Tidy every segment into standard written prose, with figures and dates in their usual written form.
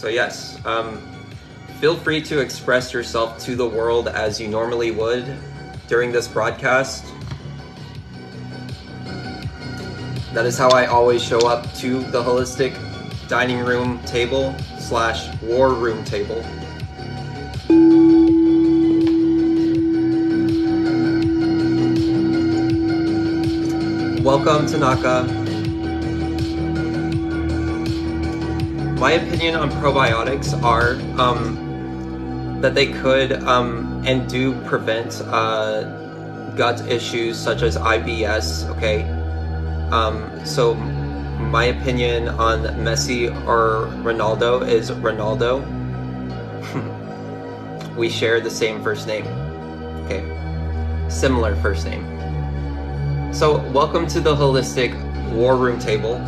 So yes, feel free to express yourself to the world as you normally would during this broadcast. That is how I always show up to the holistic dining room table / war room table. Welcome, Tanaka. My opinion on probiotics are that they could and do prevent gut issues such as IBS, okay? So my opinion on Messi or Ronaldo is Ronaldo. We share the same first name, okay? Similar first name. So welcome to the Holistic War Room Table,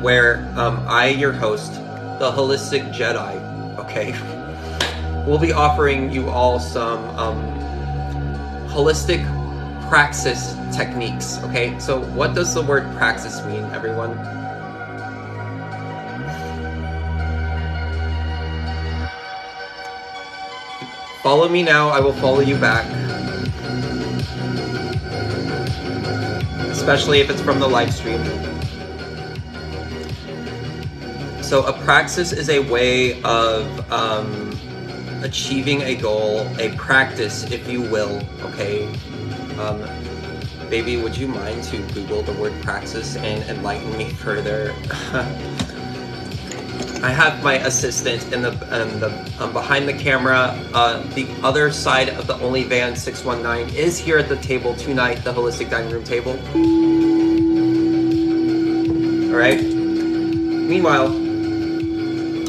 where I, your host, the Holistic Jedi, okay, will be offering you all some holistic praxis techniques, okay? So what does the word praxis mean, everyone? Follow me now, I will follow you back. Especially if it's from the live stream. So a praxis is a way of achieving a goal, a practice, if you will, okay? Baby, would you mind to Google the word praxis and enlighten me further? I have my assistant in the behind the camera. The other side of the OnlyVan 619 is here at the table tonight, the Holistic Dining Room Table. All right. Meanwhile,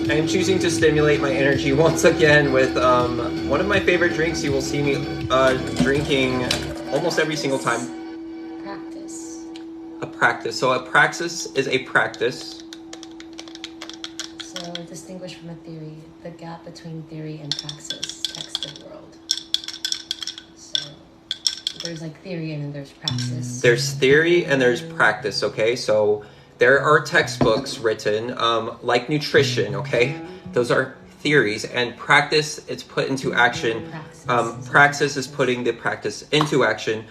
I am choosing to stimulate my energy once again with one of my favorite drinks. You will see me drinking almost every single time. Practice. A practice. So a praxis is a practice. So distinguish from a theory, the gap between theory and praxis, texted world. So there's like theory and then there's praxis. There's theory and there's practice, okay? So there are textbooks written, like nutrition, okay? Those are theories, and practice, it's put into action. Praxis is putting the practice into action.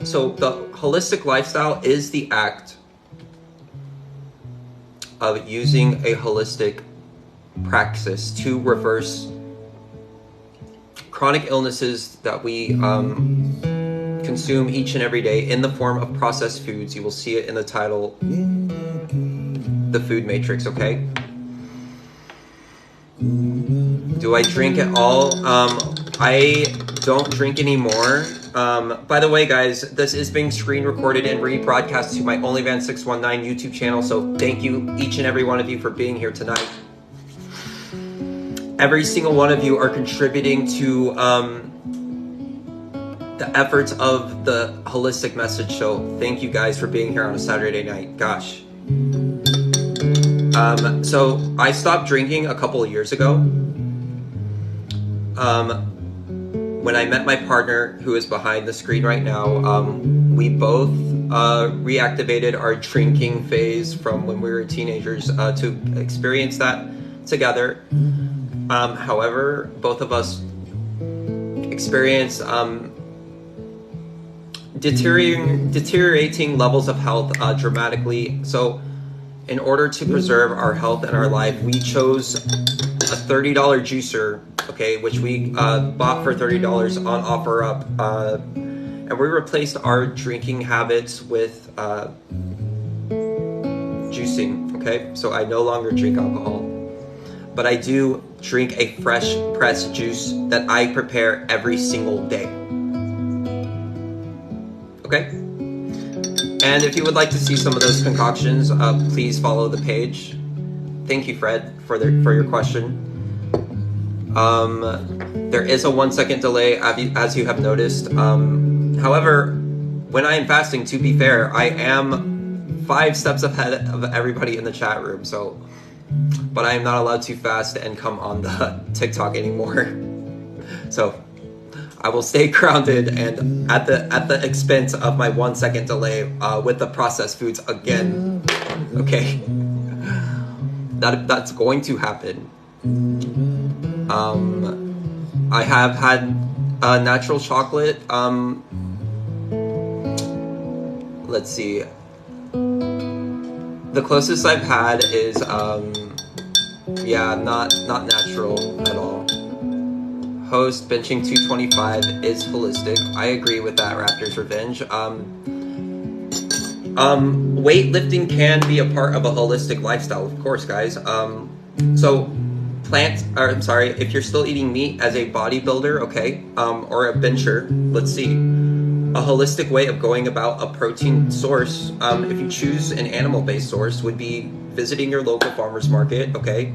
So the holistic lifestyle is the act of using a holistic praxis to reverse chronic illnesses that we consume each and every day in the form of processed foods. You will see it in the title, The Food Matrix, okay? Do I drink at all? I don't drink anymore. By the way, guys, this is being screen recorded and rebroadcast to my OnlyVan 619 YouTube channel, so thank you, each and every one of you, for being here tonight. Every single one of you are contributing to the efforts of the Holistic Message Show. Thank you guys for being here on a Saturday night. Gosh. So I stopped drinking a couple of years ago. When I met my partner, who is behind the screen right now, we both reactivated our drinking phase from when we were teenagers to experience that together. However, both of us experienced deteriorating levels of health dramatically. So in order to preserve our health and our life, we chose a $30 juicer, okay, which we bought for $30 on OfferUp, and we replaced our drinking habits with juicing, okay? So I no longer drink alcohol, but I do drink a fresh pressed juice that I prepare every single day, okay? And if you would like to see some of those concoctions, please follow the page. Thank you, Fred, for your question. There is a 1 second delay, as you have noticed. However, when I am fasting, to be fair, I am 5 steps ahead of everybody in the chat room. So, but I am not allowed to fast and come on the TikTok anymore. So I will stay grounded and at the expense of my 1 second delay with the processed foods again. Okay, that's going to happen. I have had natural chocolate. Let's see. The closest I've had is yeah, not natural at all. Host benching 225 is holistic. I agree with that, Raptor's Revenge. Weightlifting can be a part of a holistic lifestyle, of course, guys. So if you're still eating meat as a bodybuilder, okay, or a bencher, let's see. A holistic way of going about a protein source, if you choose an animal-based source, would be visiting your local farmer's market, okay?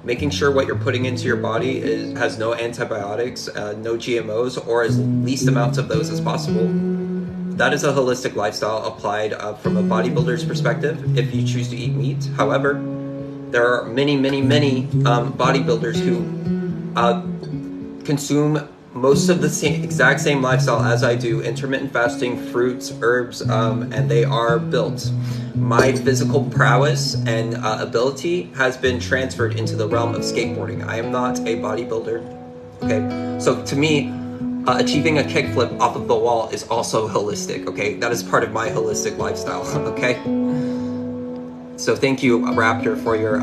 Making sure what you're putting into your body has no antibiotics, no GMOs, or as least amounts of those as possible. That is a holistic lifestyle applied from a bodybuilder's perspective if you choose to eat meat. However, there are many bodybuilders who consume most of the exact same lifestyle as I do, intermittent fasting, fruits, herbs, and they are built. My physical prowess and ability has been transferred into the realm of skateboarding. I am not a bodybuilder, okay? So to me, achieving a kickflip off of the wall is also holistic, okay? That is part of my holistic lifestyle, okay? So thank you, Raptor, for your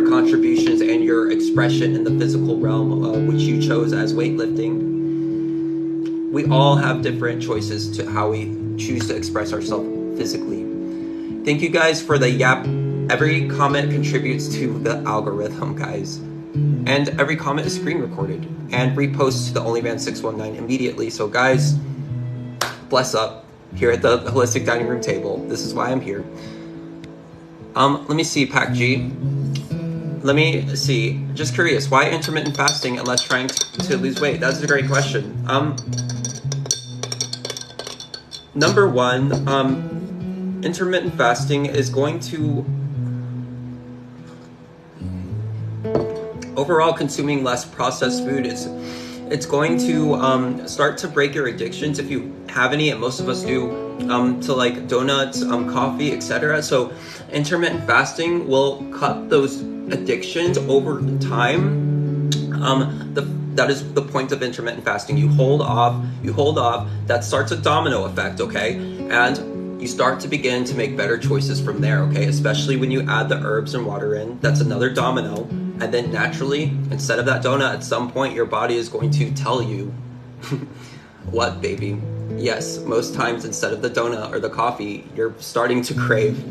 contributions and your expression in the physical realm, which you chose as weightlifting. We all have different choices to how we choose to express ourselves physically. Thank you guys for the yap. Every comment contributes to the algorithm, guys. And every comment is screen recorded and reposted to the OnlyMan619 immediately. So guys, bless up here at the Holistic Dining Room table. This is why I'm here. Let me see, Pac G. Let me see. Just curious, why intermittent fasting unless trying to lose weight? That's a great question. Number one, intermittent fasting is going to overall consuming less processed food. It's going to start to break your addictions if you have any, and most of us do, to like donuts, coffee, etc. So intermittent fasting will cut those addictions over time. That is the point of intermittent fasting. You hold off, that starts a domino effect, okay? And you start to begin to make better choices from there, okay? Especially when you add the herbs and water in, that's another domino. And then naturally, instead of that donut, at some point your body is going to tell you, what, baby? Yes, most times instead of the donut or the coffee, you're starting to crave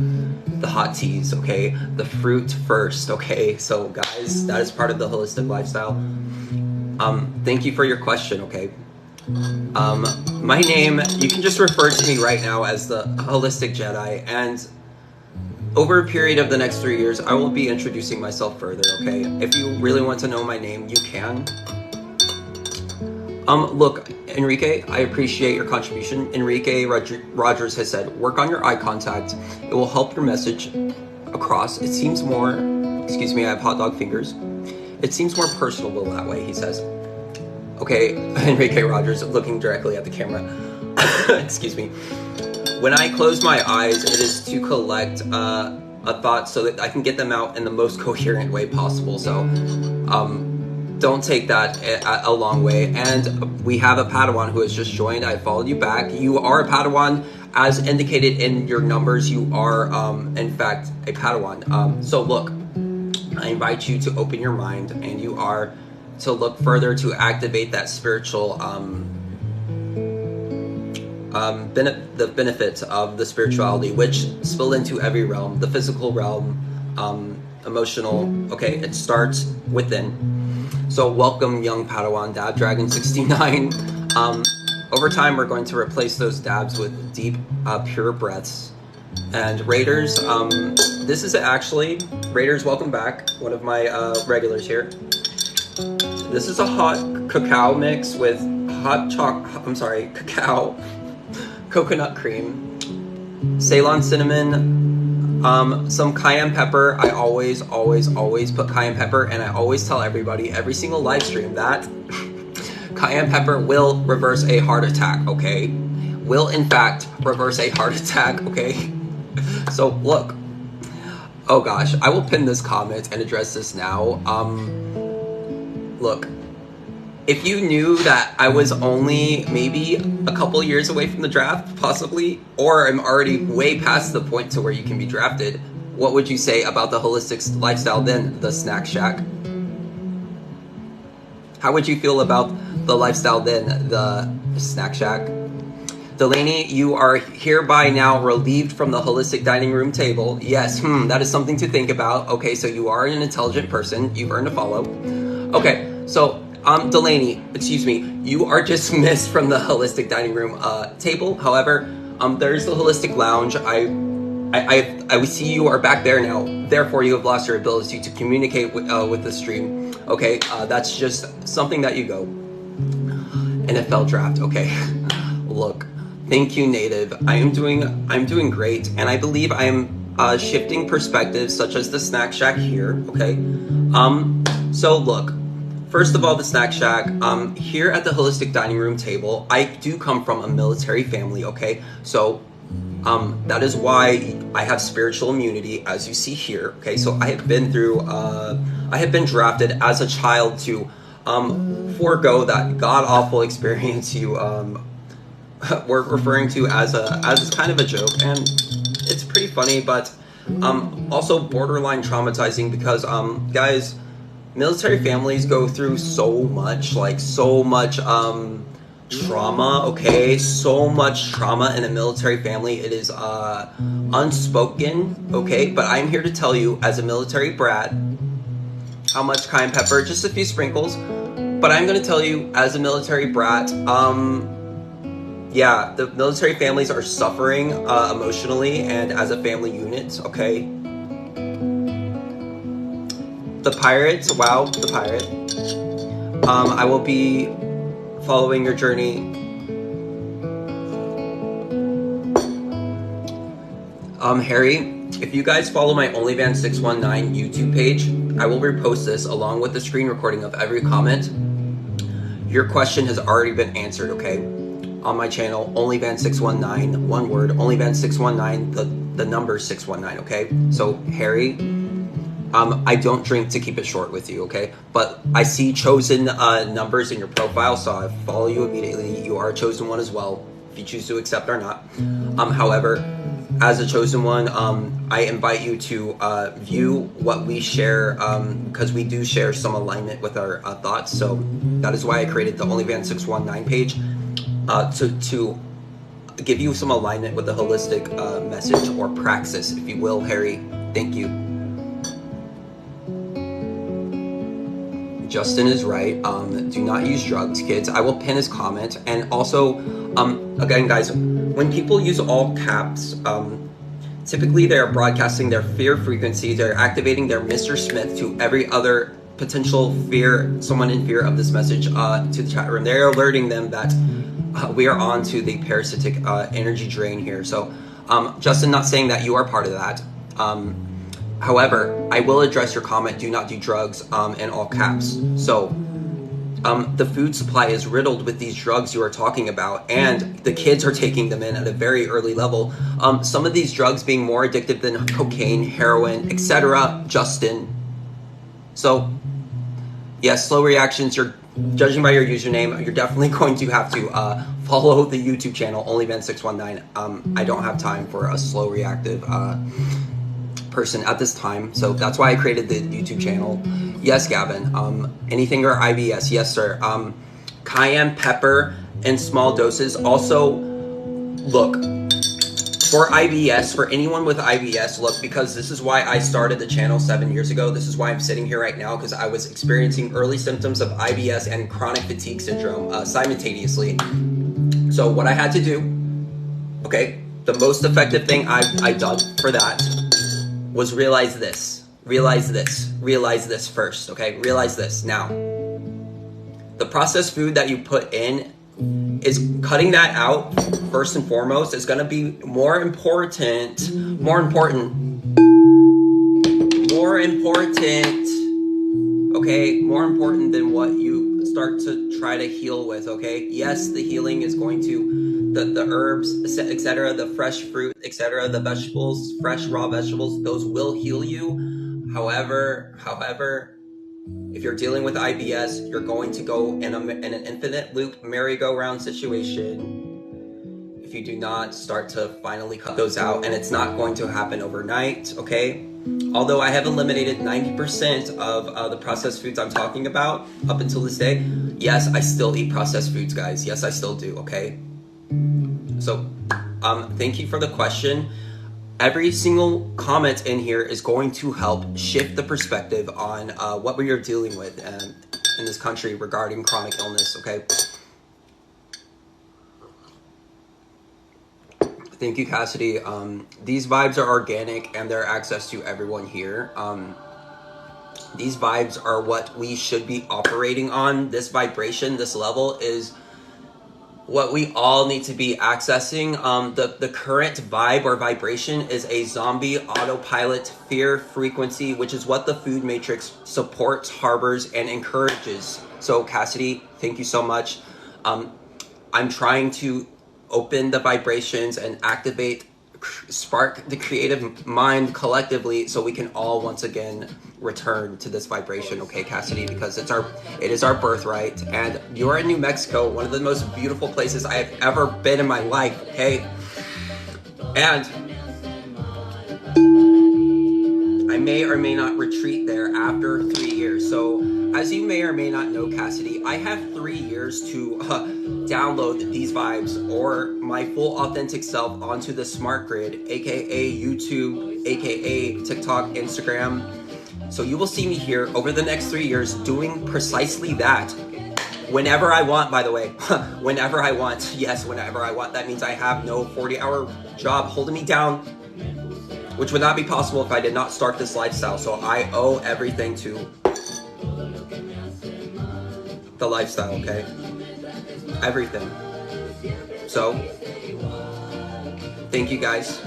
the hot teas, okay? The fruit first, okay? So guys, that is part of the holistic lifestyle. Thank you for your question, okay? My name, you can just refer to me right now as the Holistic Jedi, and over a period of the next 3 years, I will be introducing myself further, okay? If you really want to know my name, you can. Look, Enrique, I appreciate your contribution. Enrique Rogers has said, work on your eye contact. It will help your message across. It seems more, excuse me, I have hot dog fingers. It seems more personable that way, he says. Okay, Enrique Rogers, looking directly at the camera. Excuse me. When I close my eyes, it is to collect a thought so that I can get them out in the most coherent way possible. So don't take that a long way. And we have a Padawan who has just joined. I followed you back. You are a Padawan. As indicated in your numbers, you are, in fact, a Padawan. So look, I invite you to open your mind, and you are to look further to activate that spiritual the benefits of the spirituality, which spill into every realm, the physical realm, emotional. Okay, it starts within. So welcome, young Padawan Dab Dragon 69. Over time, we're going to replace those dabs with deep, pure breaths. And Raiders, this is actually, Raiders, welcome back, one of my regulars here. This is a hot cacao mix with cacao, coconut cream, Ceylon cinnamon, some cayenne pepper. I always put cayenne pepper, and I always tell everybody, every single live stream, that cayenne pepper will reverse a heart attack, okay? Will, in fact, reverse a heart attack, okay? So, look, Oh gosh, I will pin this comment and address this now. Look, if you knew that I was only maybe a couple years away from the draft, possibly, or I'm already way past the point to where you can be drafted, what would you say about the holistic lifestyle then, the Snack Shack? How would you feel about the lifestyle then, the Snack Shack? Delaney, you are hereby now relieved from the holistic dining room table. Yes, that is something to think about. Okay, so you are an intelligent person. You've earned a follow. Okay, so Delaney, excuse me, you are dismissed from the holistic dining room table. However, there's the holistic lounge. I see you are back there now. Therefore, you have lost your ability to communicate with the stream. Okay, that's just something that you go. NFL draft. Okay, look. Thank you, Native. I'm doing great, and I believe I am shifting perspectives, such as the Snack Shack here. Okay, so look. First of all, the Snack Shack. Here at the holistic dining room table, I do come from a military family. Okay, so that is why I have spiritual immunity, as you see here. Okay, so I have been through. I have been drafted as a child to forego that god awful experience you we're referring to as kind of a joke, and it's pretty funny, but also borderline traumatizing because guys, military families go through so much trauma. Okay, so much trauma in a military family. It is unspoken. Okay, but I'm here to tell you, as a military brat, how much cayenne pepper, just a few sprinkles, but I'm going to tell you, as a military brat, yeah, the military families are suffering emotionally and as a family unit, okay? The Pirates, wow, the Pirate. I will be following your journey. Harry, if you guys follow my OnlyVan619 YouTube page, I will repost this along with the screen recording of every comment. Your question has already been answered, okay? On my channel, OnlyVan619, one word, OnlyVan619, the number 619, okay? So, Harry, I don't drink, to keep it short with you, okay? But I see chosen numbers in your profile, so I follow you immediately. You are a chosen one as well, if you choose to accept or not. However, as a chosen one, I invite you to view what we share, because we do share some alignment with our thoughts. So that is why I created the OnlyVan619 page. To give you some alignment with the holistic message or praxis, if you will, Harry. Thank you. Justin is right. Do not use drugs, kids. I will pin his comment. And also, again, guys, when people use all caps, typically they're broadcasting their fear frequency. They're activating their Mr. Smith to every other potential fear, someone in fear of this message, to the chat room. They're alerting them that we are on to the parasitic energy drain here. So, Justin, not saying that you are part of that. However, I will address your comment, do not do drugs, in all caps. So, the food supply is riddled with these drugs you are talking about, and the kids are taking them in at a very early level. Some of these drugs being more addictive than cocaine, heroin, etc., Justin. So, yes, slow reactions, you're judging by your username, you're definitely going to have to follow the YouTube channel, OnlyVan619. I don't have time for a slow reactive person at this time, so that's why I created the YouTube channel. Yes, Gavin. Anything or IBS? Yes, sir. Cayenne pepper in small doses. Also, look, for IBS, for anyone with IBS, look, because this is why I started the channel 7 years ago. This is why I'm sitting here right now, because I was experiencing early symptoms of IBS and chronic fatigue syndrome simultaneously. So what I had to do, okay, the most effective thing I done for that was realize this first, okay? Realize this. Now, the processed food that you put in is cutting that out first and foremost is going to be more important, okay, more important than what you start to try to heal with, okay? Yes, the healing is going to, the herbs, etc., the fresh fruit, etc., the vegetables, fresh raw vegetables, those will heal you. However, if you're dealing with IBS, you're going to go in an infinite loop merry-go-round situation if you do not start to finally cut those out, and it's not going to happen overnight, okay? Although I have eliminated 90% of the processed foods I'm talking about up until this day, yes, I still eat processed foods, guys. Yes, I still do, okay? So, thank you for the question. Every single comment in here is going to help shift the perspective on what we are dealing with in this country regarding chronic illness, okay? Thank you, Cassidy. These vibes are organic and they're access to everyone here. These vibes are what we should be operating on. This vibration, this level is what we all need to be accessing. The current vibe or vibration is a zombie autopilot fear frequency, which is what the food matrix supports, harbors, and encourages. So Cassidy, thank you so much. I'm trying to open the vibrations and spark the creative mind collectively so we can all once again return to this vibration, okay, Cassidy, because it is our birthright. And you're in New Mexico, one of the most beautiful places I have ever been in my life, okay? And I may or may not retreat there after 3 years. So as you may or may not know, Cassidy, I have 3 years to download these vibes or my full authentic self onto the smart grid, aka YouTube, aka TikTok, Instagram. So you will see me here over the next 3 years doing precisely that. Whenever I want, by the way. Whenever I want. Yes, whenever I want. That means I have no 40-hour job holding me down, which would not be possible if I did not start this lifestyle. So I owe everything to the lifestyle, okay? Everything. So, thank you guys.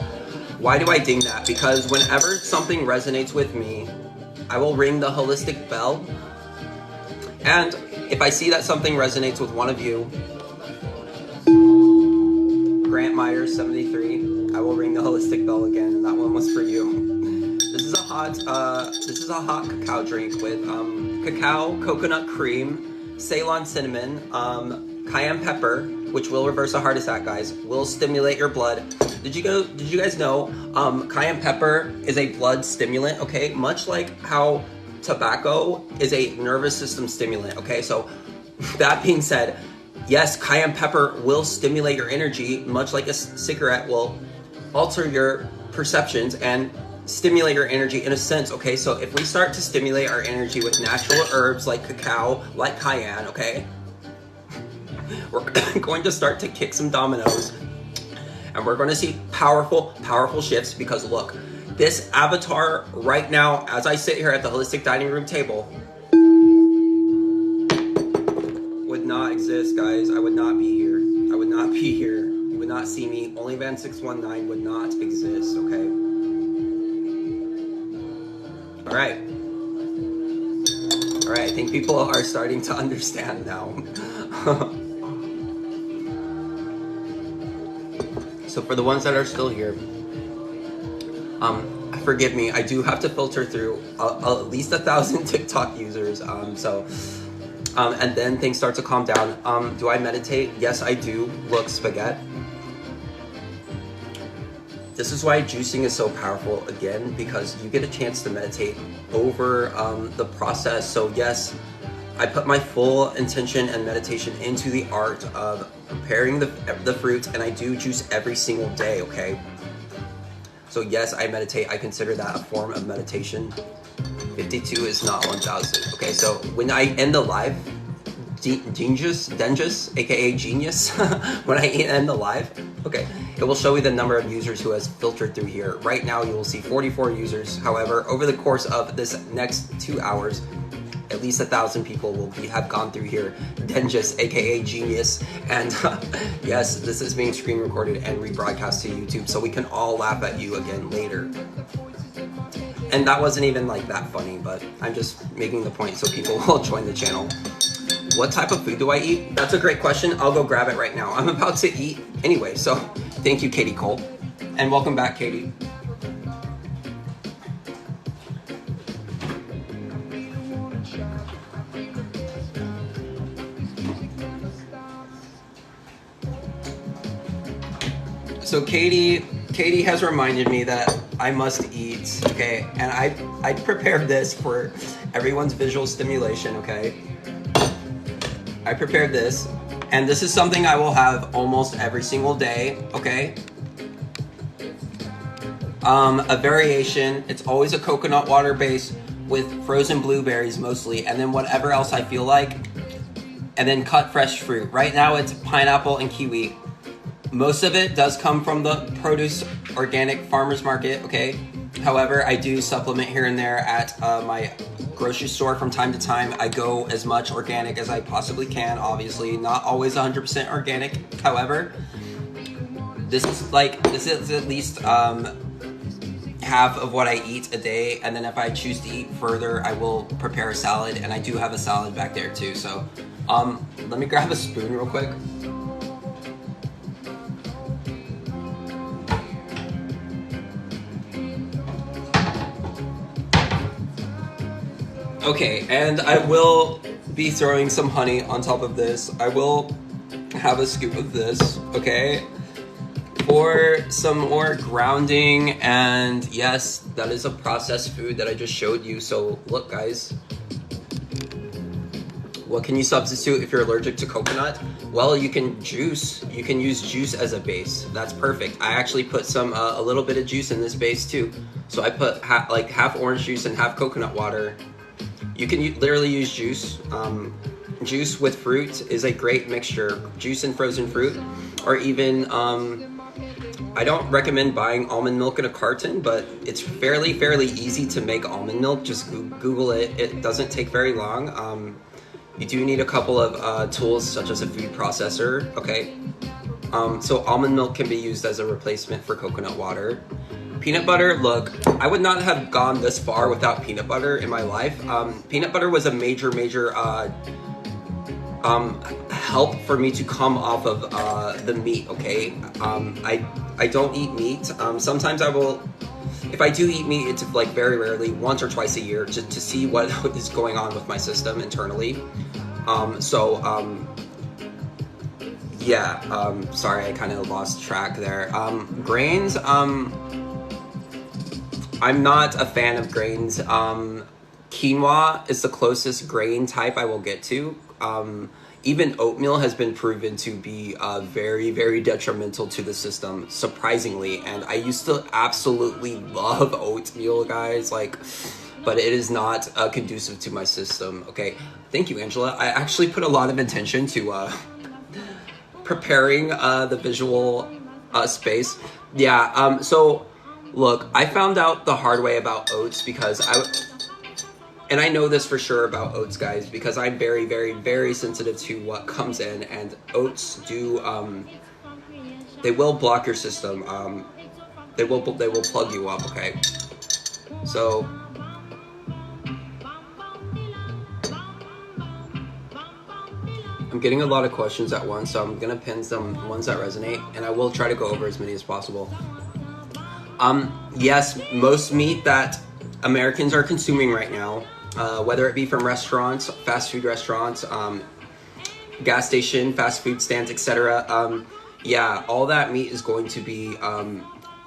Why do I ding that? Because whenever something resonates with me, I will ring the holistic bell. And if I see that something resonates with one of you, Grant Myers 73, I will ring the holistic bell again, and that one was for you. This is a hot cacao drink with cacao, coconut cream, Ceylon cinnamon, cayenne pepper, which will reverse a heart attack, guys. Will stimulate your blood. Did you guys know cayenne pepper is a blood stimulant? Okay, much like how tobacco is a nervous system stimulant. Okay, so that being said, yes, cayenne pepper will stimulate your energy, much like a cigarette will alter your perceptions and stimulate your energy in a sense, okay? So if we start to stimulate our energy with natural herbs like cacao, like cayenne, okay? We're going to start to kick some dominoes and we're going to see powerful, powerful shifts because look, this avatar right now, as I sit here at the Holistic Dining Room table, would not exist, guys. I would not be here. I would not be here. You would not see me. OnlyVan619 would not exist, okay? All right. All right, I think people are starting to understand now. So for the ones that are still here, forgive me, I do have to filter through at least 1,000 TikTok users, and then things start to calm down. Do I meditate? Yes, I do. Look, spaghetti. This is why juicing is so powerful, again, because you get a chance to meditate over the process. So yes, I put my full intention and meditation into the art of preparing the fruit, and I do juice every single day, okay? So yes, I meditate. I consider that a form of meditation. 52 is not 1,000. Okay, so when I end the live, Dengus, aka Genius, when I end the live, okay, it will show you the number of users who has filtered through here. Right now, you will see 44 users. However, over the course of this next 2 hours, at least 1,000 people will have gone through here. Dengus, aka Genius, and yes, this is being screen recorded and rebroadcast to YouTube, so we can all laugh at you again later. And that wasn't even like that funny, but I'm just making the point so people will join the channel. What type of food do I eat? That's a great question. I'll go grab it right now. I'm about to eat anyway, so thank you, Katie Cole. And welcome back, Katie. So Katie has reminded me that I must eat, okay? And I prepared this for everyone's visual stimulation, okay? I prepared this, and this is something I will have almost every single day, okay? A variation, it's always a coconut water base with frozen blueberries mostly, and then whatever else I feel like, and then cut fresh fruit. Right now it's pineapple and kiwi. Most of it does come from the produce organic farmers market, okay? However, I do supplement here and there at my grocery store from time to time. I go as much organic as I possibly can, obviously. Not always 100% organic. However, this is at least half of what I eat a day, and then if I choose to eat further, I will prepare a salad, and I do have a salad back there too. So let me grab a spoon real quick. Okay, and I will be throwing some honey on top of this. I will have a scoop of this, okay? For some more grounding, and yes, that is a processed food that I just showed you. So look, guys, what can you substitute if you're allergic to coconut? Well, you can use juice as a base. That's perfect. I actually put some a little bit of juice in this base too. So I put half orange juice and half coconut water. You can literally use juice. Juice with fruit is a great mixture. Juice and frozen fruit, or even I don't recommend buying almond milk in a carton, but it's fairly easy to make almond milk. Just Google it. It doesn't take very long. You do need a couple of tools such as a food processor, okay? So almond milk can be used as a replacement for coconut water. Peanut butter, look, I would not have gone this far without peanut butter in my life. Peanut butter was a major help for me to come off of the meat, okay? I don't eat meat. Sometimes I will, if I do eat meat, it's like very rarely, once or twice a year, to see what is going on with my system internally. Yeah, sorry, I kind of lost track there. Grains, I'm not a fan of grains. Quinoa is the closest grain type I will get to. Even oatmeal has been proven to be very detrimental to the system, surprisingly. And I used to absolutely love oatmeal, guys, but it is not conducive to my system. Okay, thank you, Angela. I actually put a lot of intention to preparing the visual space. Yeah, so look, I found out the hard way about oats because and I know this for sure about oats, guys, because I'm very sensitive to what comes in, and oats do, they will block your system. They will plug you up, okay? So, I'm getting a lot of questions at once, so I'm gonna pin some ones that resonate, and I will try to go over as many as possible. Yes, most meat that Americans are consuming right now, whether it be from restaurants, fast food restaurants, gas station, fast food stands, etc. Yeah, all that meat is going to be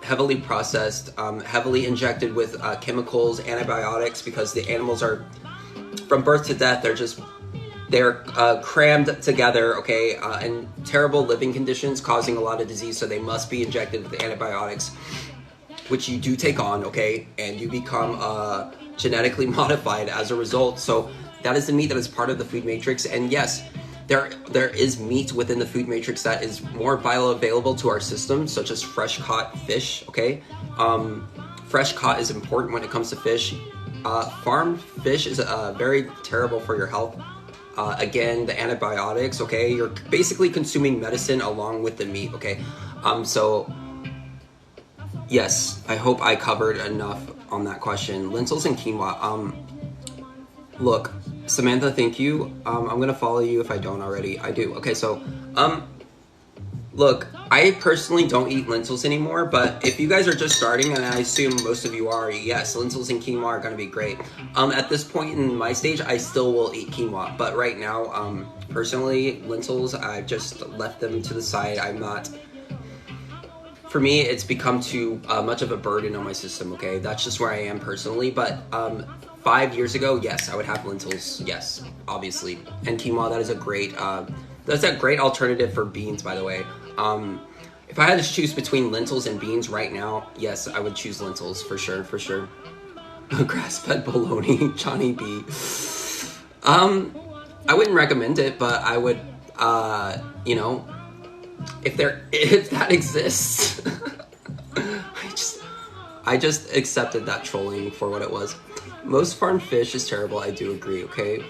heavily processed, heavily injected with chemicals, antibiotics, because the animals are, from birth to death, they're crammed together, okay, in terrible living conditions, causing a lot of disease, so they must be injected with antibiotics, which you do take on, okay, and you become genetically modified as a result. So that is the meat that is part of the food matrix. And yes, there is meat within the food matrix that is more bioavailable to our system, such as fresh caught fish, okay? Fresh caught is important when it comes to fish. Farmed fish is very terrible for your health. Again, the antibiotics, okay? You're basically consuming medicine along with the meat, okay? So yes, I hope I covered enough on that question. Lentils and quinoa. Look, Samantha, thank you. I'm gonna follow you if I don't already. I do. Okay, so look, I personally don't eat lentils anymore, but if you guys are just starting, and I assume most of you are, yes, lentils and quinoa are gonna be great. At this point in my stage, I still will eat quinoa, but right now, personally, lentils, I've just left them to the side. I'm not. For me, it's become too much of a burden on my system, okay? That's just where I am personally, but 5 years ago, yes, I would have lentils, yes, obviously. And quinoa, that's a great alternative for beans, by the way. If I had to choose between lentils and beans right now, yes, I would choose lentils, for sure, for sure. Grass-fed bologna, Johnny B. I wouldn't recommend it, but I would, you know, if that exists. I just accepted that trolling for what it was. Most farmed fish is terrible, I do agree, okay?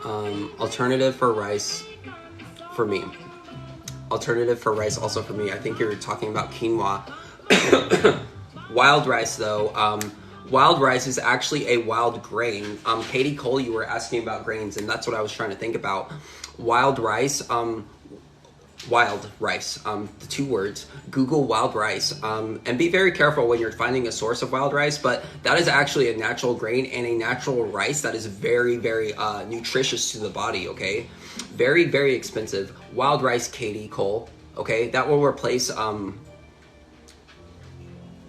Alternative for rice for me. Alternative for rice also for me. I think you're talking about quinoa. Wild rice though, wild rice is actually a wild grain. Katie Cole, you were asking about grains, and that's what I was trying to think about. Wild rice, the 2 words. Google wild rice, and be very careful when you're finding a source of wild rice, but that is actually a natural grain and a natural rice that is very, very nutritious to the body, okay? Very, very expensive. Wild rice, Katie Cole, okay? That will replace,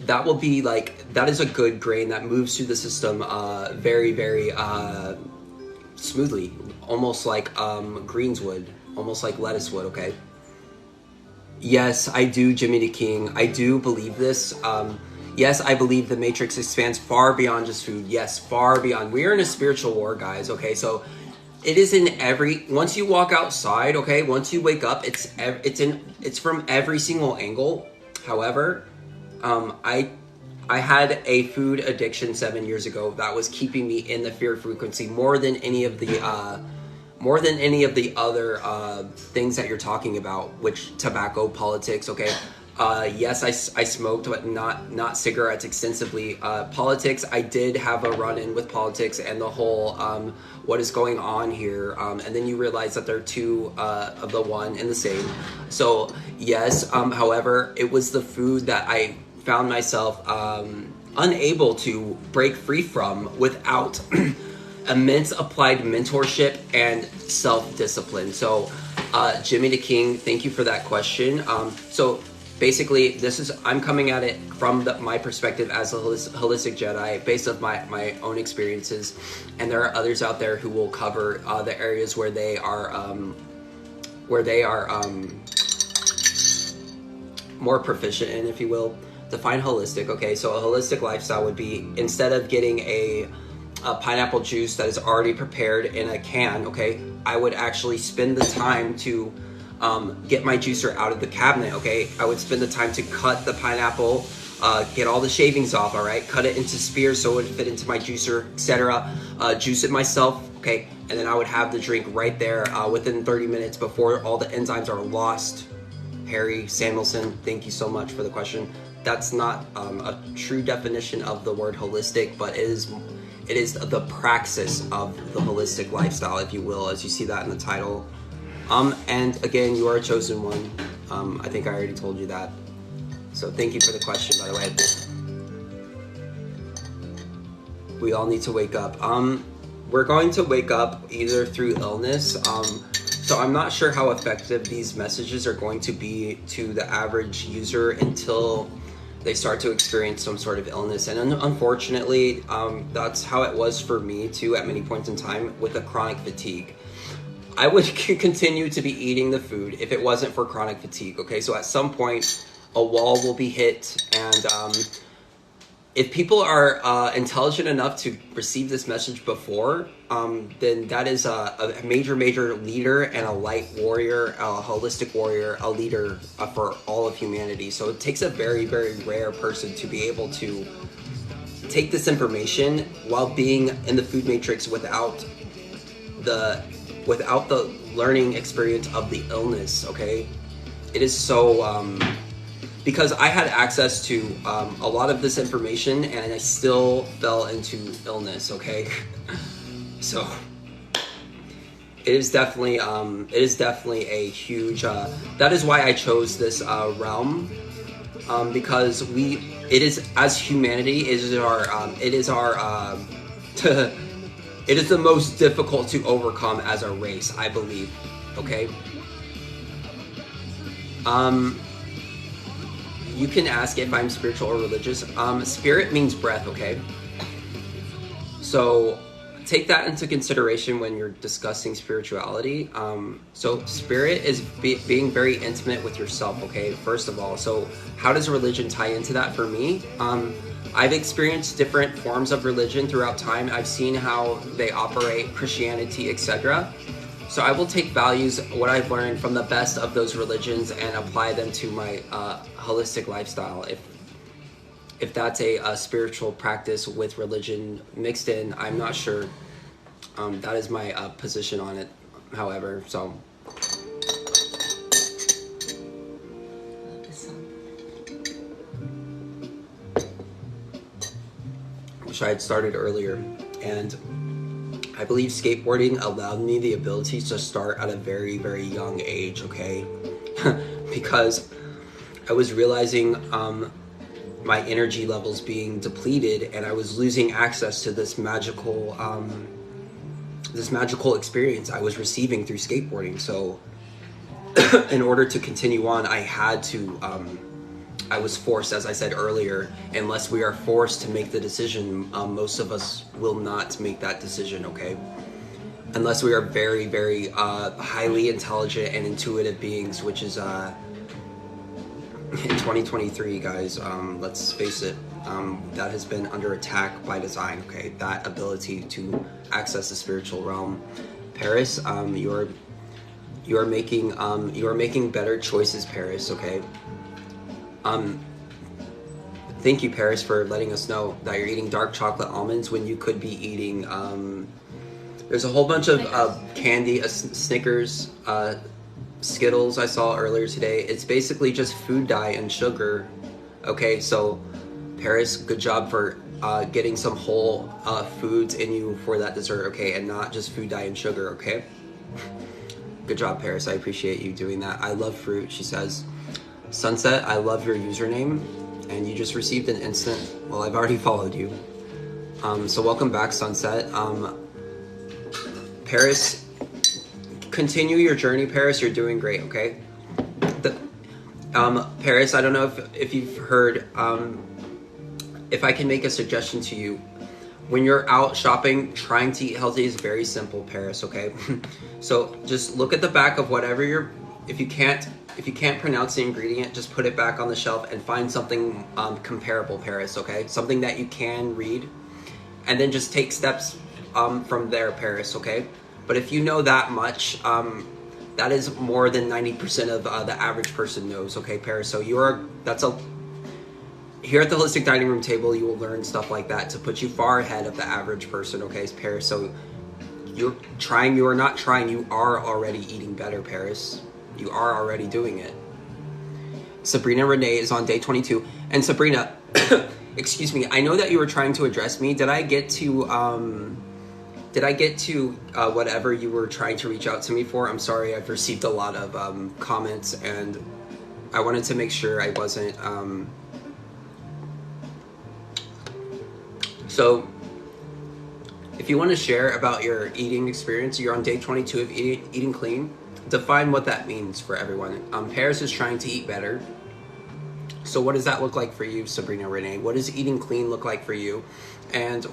that will be like, that is a good grain that moves through the system very, very smoothly, almost like greens would, almost like lettuce would, okay? Yes, I do, Jimmy the King. I do believe this. Yes, I believe the Matrix expands far beyond just food. Yes, far beyond. We are in a spiritual war, guys, okay? So it is in every, once you walk outside, okay, once you wake up, it's from every single angle. However, I had a food addiction 7 years ago that was keeping me in the fear frequency more than any of the other things that you're talking about, which tobacco, politics, okay? Yes, I smoked, but not cigarettes extensively. Politics, I did have a run-in with politics and the whole what is going on here, and then you realize that they're two of the one and the same. So yes, however, it was the food that I found myself unable to break free from without immense applied mentorship and self-discipline. So Jimmy the King, thank you for that question. So basically, I'm coming at it from my perspective as a holistic Jedi, based on my own experiences, and there are others out there who will cover the areas where they are more proficient in, if you will. Define holistic. Okay, so a holistic lifestyle would be, instead of getting a pineapple juice that is already prepared in a can, okay, I would actually spend the time to get my juicer out of the cabinet, okay? I would spend the time to cut the pineapple, get all the shavings off, all right? Cut it into spears so it would fit into my juicer, etc. Juice it myself, okay? And then I would have the drink right there within 30 minutes before all the enzymes are lost. Harry Samuelson, thank you so much for the question. That's not a true definition of the word holistic, but it is the praxis of the holistic lifestyle, if you will, as you see that in the title. And again, you are a chosen one. I think I already told you that. So thank you for the question, by the way. We all need to wake up. We're going to wake up either through illness. So I'm not sure how effective these messages are going to be to the average user until they start to experience some sort of illness. And unfortunately, that's how it was for me too at many points in time with the chronic fatigue. I would continue to be eating the food if it wasn't for chronic fatigue, okay? So at some point, a wall will be hit, and if people are intelligent enough to receive this message before, then that is a major leader and a light warrior, a holistic warrior, a leader for all of humanity. So it takes a very, very rare person to be able to take this information while being in the food matrix without the learning experience of the illness, okay? It is so, because I had access to a lot of this information and I still fell into illness, okay? So it is definitely a huge. That is why I chose this realm, because it is, as humanity, it is our it is the most difficult to overcome as a race, I believe. Okay. You can ask if I'm spiritual or religious. Spirit means breath, okay? So take that into consideration when you're discussing spirituality. So spirit is being very intimate with yourself, okay? First of all. So how does religion tie into that for me? I've experienced different forms of religion throughout time. I've seen how they operate, Christianity, etc. So I will take values, what I've learned from the best of those religions, and apply them to my holistic lifestyle. If that's a spiritual practice with religion mixed in, I'm not sure. That is my position on it, however, so. Which I had started earlier, and I believe skateboarding allowed me the ability to start at a very, very young age, okay? Because I was realizing my energy levels being depleted, and I was losing access to this magical experience I was receiving through skateboarding. So in order to continue on, I had to, I was forced, as I said earlier, unless we are forced to make the decision, most of us will not make that decision, okay? Unless we are very, very highly intelligent and intuitive beings, which is in 2023, guys, let's face it, that has been under attack by design, okay? That ability to access the spiritual realm. Paris, you're making better choices, Paris, okay? Thank you, Paris, for letting us know that you're eating dark chocolate almonds when you could be eating, there's a whole bunch of candy, Snickers, Skittles I saw earlier today. It's basically just food dye and sugar. Okay, so Paris, good job for getting some whole foods in you for that dessert, okay, and not just food dye and sugar, okay? Good job, Paris. I appreciate you doing that. I love fruit, she says. Sunset, I love your username, and you just received an instant. Well, I've already followed you. So welcome back, Sunset. Paris, continue your journey, Paris. You're doing great, okay? Paris, I don't know if you've heard, if I can make a suggestion to you. When you're out shopping, trying to eat healthy is very simple, Paris, okay? So just look at the back of whatever if you can't pronounce the ingredient, just put it back on the shelf and find something comparable, Paris, okay? Something that you can read, and then just take steps from there, Paris, okay? But if you know that much, that is more than 90% of the average person knows, okay, Paris? So here at the Holistic Dining Room table, you will learn stuff like that to put you far ahead of the average person, okay, Paris? So you are not trying, you are already eating better, Paris. You are already doing it. Sabrina Renee is on day 22. And Sabrina, excuse me, I know that you were trying to address me. Did I get to whatever you were trying to reach out to me for? I'm sorry, I've received a lot of comments, and I wanted to make sure I wasn't... So, if you want to share about your eating experience, you're on day 22 of eating clean. Define what that means for everyone. Paris is trying to eat better. So what does that look like for you, Sabrina Renee? What does eating clean look like for you? And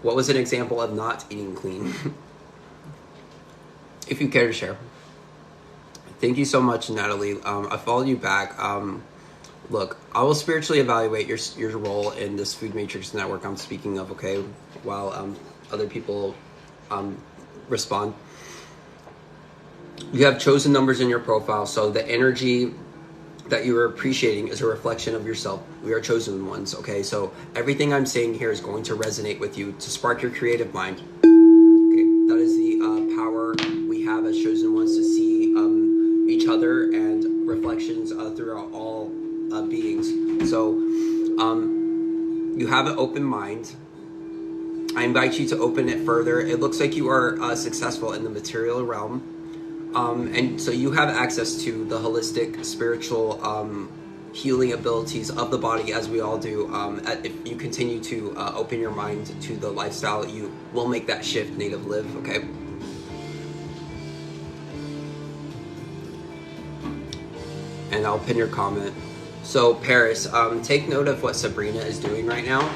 what was an example of not eating clean? If you care to share. Thank you so much, Natalie. I followed you back. Look, I will spiritually evaluate your role in this food matrix network I'm speaking of, okay? While other people respond. You have chosen numbers in your profile, so the energy that you are appreciating is a reflection of yourself. We are chosen ones, okay? So everything I'm saying here is going to resonate with you to spark your creative mind. Okay, that is the power we have as chosen ones to see each other and reflections throughout all beings. So you have an open mind. I invite you to open it further. It looks like you are successful in the material realm. And so you have access to the holistic, spiritual, healing abilities of the body, as we all do. If you continue to open your mind to the lifestyle, you will make that shift, native live, okay? And I'll pin your comment. So Paris, take note of what Sabrina is doing right now.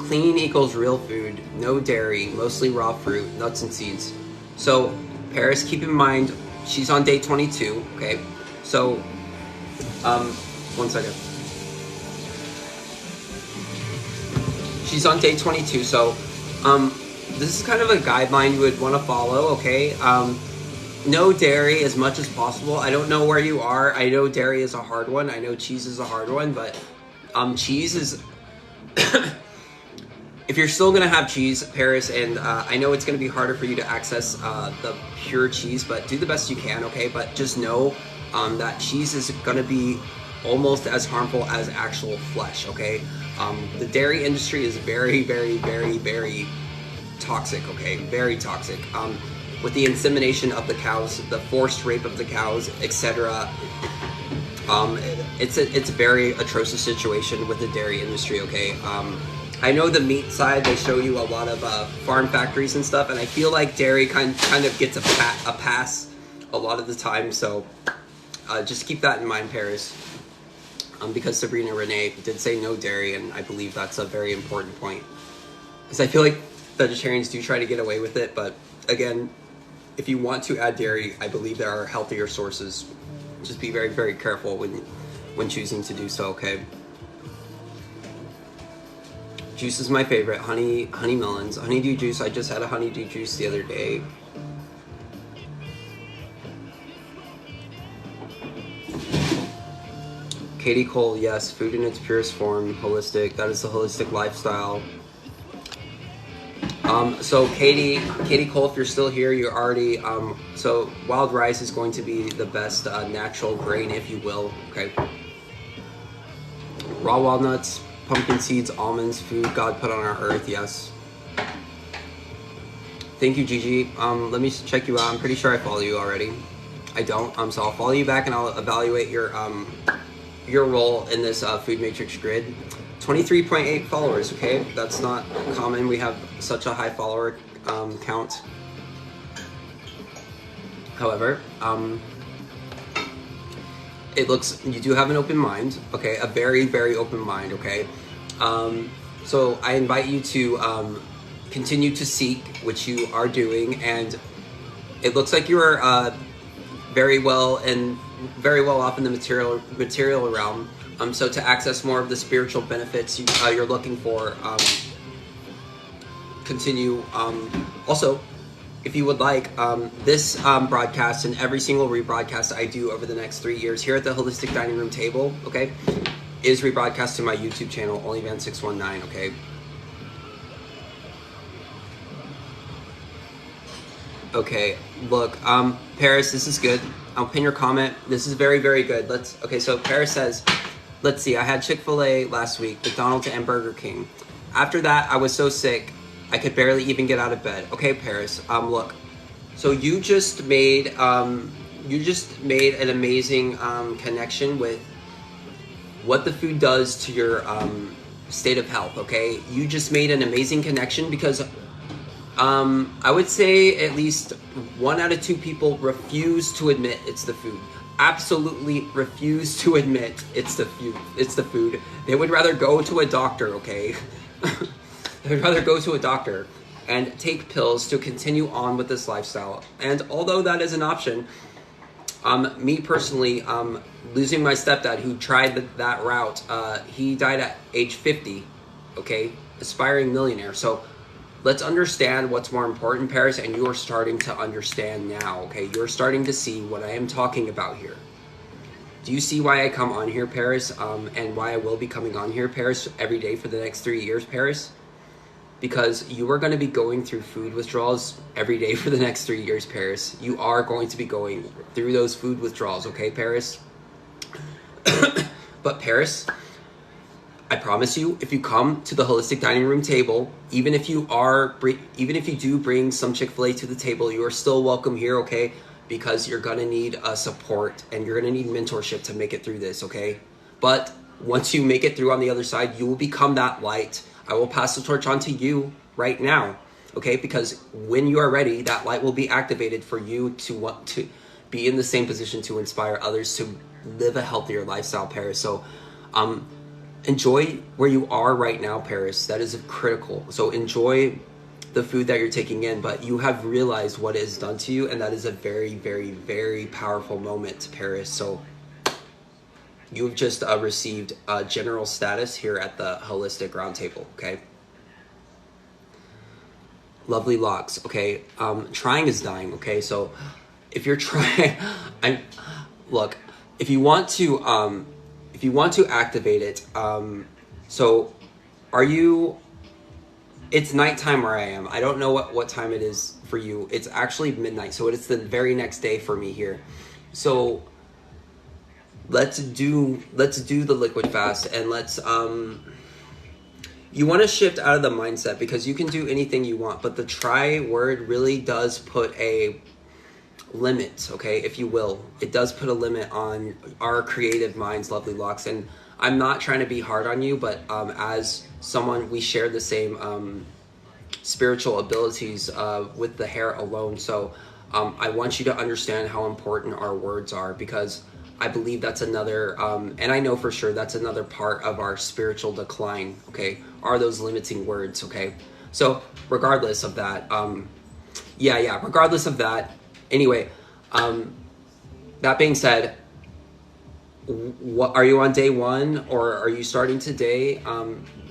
Clean equals real food, no dairy, mostly raw fruit, nuts and seeds. So Paris, keep in mind, she's on day 22, okay? So, one second. She's on day 22, so this is kind of a guideline you would want to follow, okay? No dairy as much as possible. I don't know where you are. I know dairy is a hard one. I know cheese is a hard one, but cheese is... If you're still gonna have cheese, Paris, and I know it's gonna be harder for you to access the pure cheese, but do the best you can, okay? But just know that cheese is gonna be almost as harmful as actual flesh, okay? The dairy industry is very, very, very, very toxic, okay? Very toxic. With the insemination of the cows, the forced rape of the cows, etc. It's a very atrocious situation with the dairy industry, okay? I know the meat side, they show you a lot of farm factories and stuff, and I feel like dairy kind of gets a pass a lot of the time, so just keep that in mind, Paris. Because Sabrina Renee did say no dairy, and I believe that's a very important point. Because I feel like vegetarians do try to get away with it, but again, if you want to add dairy, I believe there are healthier sources. Just be very, very careful when choosing to do so, okay? Juice is my favorite. Honey melons. Honeydew juice. I just had a honeydew juice the other day. Katie Cole, yes. Food in its purest form. Holistic. That is the holistic lifestyle. So Katie Cole, if you're still here, you're already, so wild rice is going to be the best natural grain, if you will, okay? Raw walnuts, pumpkin seeds, almonds, food God put on our earth, yes. Thank you, Gigi. Let me check you out. I'm pretty sure I follow you already. I don't, so I'll follow you back and I'll evaluate your role in this food matrix grid. 23.8 followers, okay? That's not common. We have such a high follower count. However, it looks, you do have an open mind, okay? A very, very open mind, okay? So I invite you to continue to seek, which you are doing, and it looks like you are very well off in the material realm. So to access more of the spiritual benefits you're looking for, continue. Also, if you would like, this broadcast and every single rebroadcast I do over the next 3 years here at the Holistic Dining Room Table, okay, is rebroadcast to my YouTube channel, OnlyVan619, okay? Okay, look, Paris, this is good. I'll pin your comment. This is very, very good. Okay, so Paris says, let's see, I had Chick-fil-A last week, McDonald's and Burger King. After that, I was so sick, I could barely even get out of bed. Okay, Paris, look. So you just made an amazing connection with what the food does to your state of health, okay? You just made an amazing connection because I would say at least 1 out of 2 people refuse to admit it's the food. Absolutely refuse to admit it's the food. They would rather go to a doctor, okay? They would rather go to a doctor and take pills to continue on with this lifestyle. And although that is an option, me personally, losing my stepdad who tried that route, he died at age 50, okay? Aspiring millionaire. So let's understand what's more important, Paris, and you are starting to understand now, okay? You're starting to see what I am talking about here. Do you see why I come on here, Paris, and why I will be coming on here, Paris, every day for the next 3 years, Paris? Because you are going to be going through food withdrawals every day for the next 3 years, Paris. You are going to be going through those food withdrawals, okay, Paris? But Paris, I promise you, if you come to the holistic dining room table, even if you do bring some Chick-fil-A to the table, you are still welcome here, okay? Because you're gonna need support and you're gonna need mentorship to make it through this, okay? But once you make it through on the other side, you will become that light. I will pass the torch on to you right now, okay? Because when you are ready, that light will be activated for you to want to be in the same position to inspire others to live a healthier lifestyle, Paris. So, enjoy where you are right now, Paris. That is critical. So enjoy the food that you're taking in, but you have realized what it has done to you, and that is a very, very, very powerful moment, Paris. So you've just received general status here at the Holistic Roundtable, okay? Lovely locks, okay? Trying is dying, okay? So if you're trying, look, if you want to activate it, so are you, it's nighttime where I am. I don't know what time it is for you. It's actually midnight, so it's the very next day for me here. So let's do the liquid fast, and let's, you want to shift out of the mindset, because you can do anything you want, but the try word really does put a limit, okay, if you will. It does put a limit on our creative minds, lovely locks. And I'm not trying to be hard on you, but as someone, we share the same spiritual abilities with the hair alone. So I want you to understand how important our words are, because I believe that's another, and I know for sure that's another part of our spiritual decline, okay, are those limiting words, okay? So regardless of that, regardless of that, anyway, that being said, what are you on day one, or are you starting today?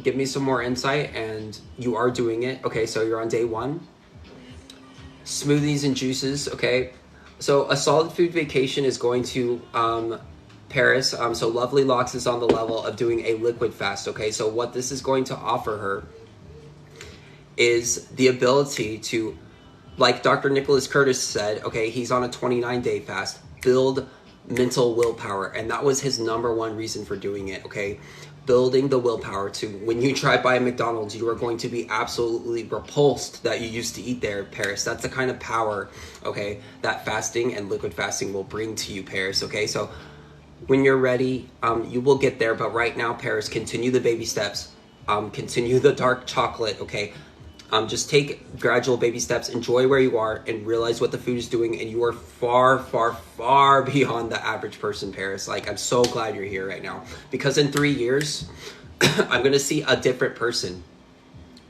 Give me some more insight. And you are doing it, okay? So you're on day one. Smoothies and juices, okay? So a solid food vacation is going to Paris. So Lovely Locks is on the level of doing a liquid fast, okay? So what this is going to offer her is the ability to, like Dr. Nicholas Curtis said, okay, he's on a 29-day fast, build mental willpower. And that was his number one reason for doing it, okay? Building the willpower to, when you drive by McDonald's, you are going to be absolutely repulsed that you used to eat there, Paris. That's the kind of power, okay, that fasting and liquid fasting will bring to you, Paris, okay? So when you're ready, you will get there. But right now, Paris, continue the baby steps. Continue the dark chocolate, okay? Just take gradual baby steps, enjoy where you are, and realize what the food is doing. And you are far, far, far beyond the average person, Paris. Like, I'm so glad you're here right now, because in 3 years, I'm going to see a different person.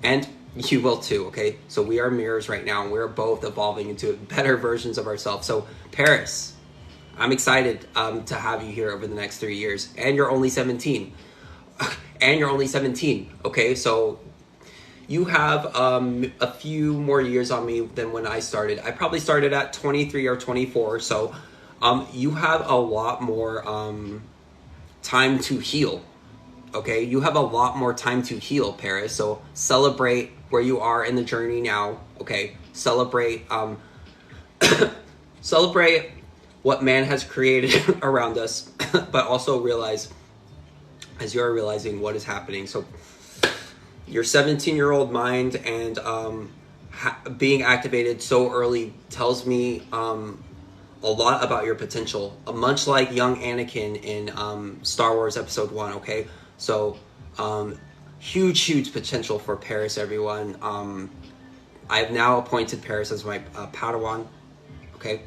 And you will too, okay? So we are mirrors right now, and we're both evolving into better versions of ourselves. So Paris, I'm excited to have you here over the next 3 years. And you're only 17. And you're only 17, okay? So you have a few more years on me than when I started. I probably started at 23 or 24, so you have a lot more time to heal, okay? You have a lot more time to heal, Paris, so celebrate where you are in the journey now, okay? Celebrate, celebrate what man has created around us, but also realize, as you're realizing what is happening, so your 17-year-old mind and being activated so early tells me a lot about your potential, much like young Anakin in Star Wars Episode 1, okay? So huge potential for Paris, everyone. I have now appointed Paris as my Padawan, okay?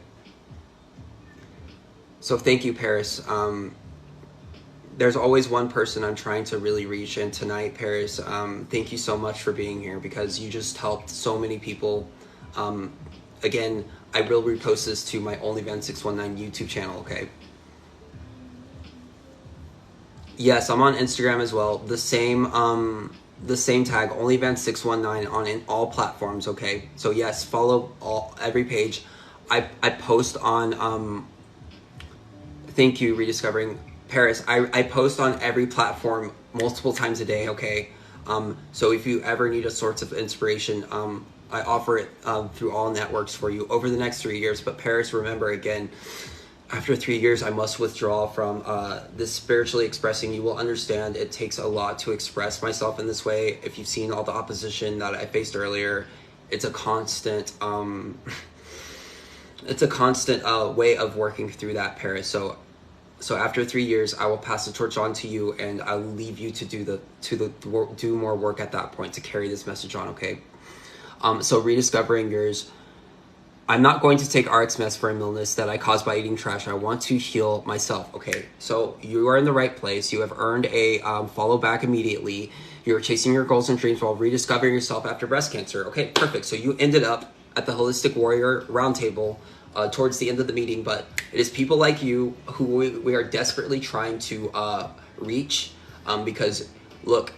So thank you, Paris. There's always one person I'm trying to really reach, and tonight, Paris, thank you so much for being here, because you just helped so many people. Again, I will repost this to my OnlyVan619 YouTube channel, okay? Yes, I'm on Instagram as well. The same tag, OnlyVan619 on all platforms, okay? So yes, follow every page. I post on, thank you, Rediscovering Paris. I post on every platform multiple times a day, okay? So if you ever need a source of inspiration, I offer it through all networks for you over the next 3 years. But Paris, remember again, after 3 years, I must withdraw from this spiritually expressing. You will understand it takes a lot to express myself in this way. If you've seen all the opposition that I faced earlier, it's a constant way of working through that, Paris. So after 3 years, I will pass the torch on to you, and I'll leave you to do more work at that point to carry this message on. Okay. So rediscovering yours. I'm not going to take RX meds for an illness that I caused by eating trash. I want to heal myself. Okay, so you are in the right place. You have earned a follow back immediately. You're chasing your goals and dreams while rediscovering yourself after breast cancer. Okay, perfect. So you ended up at the Holistic Warrior Roundtable towards the end of the meeting, but it is people like you who we are desperately trying to reach because, look,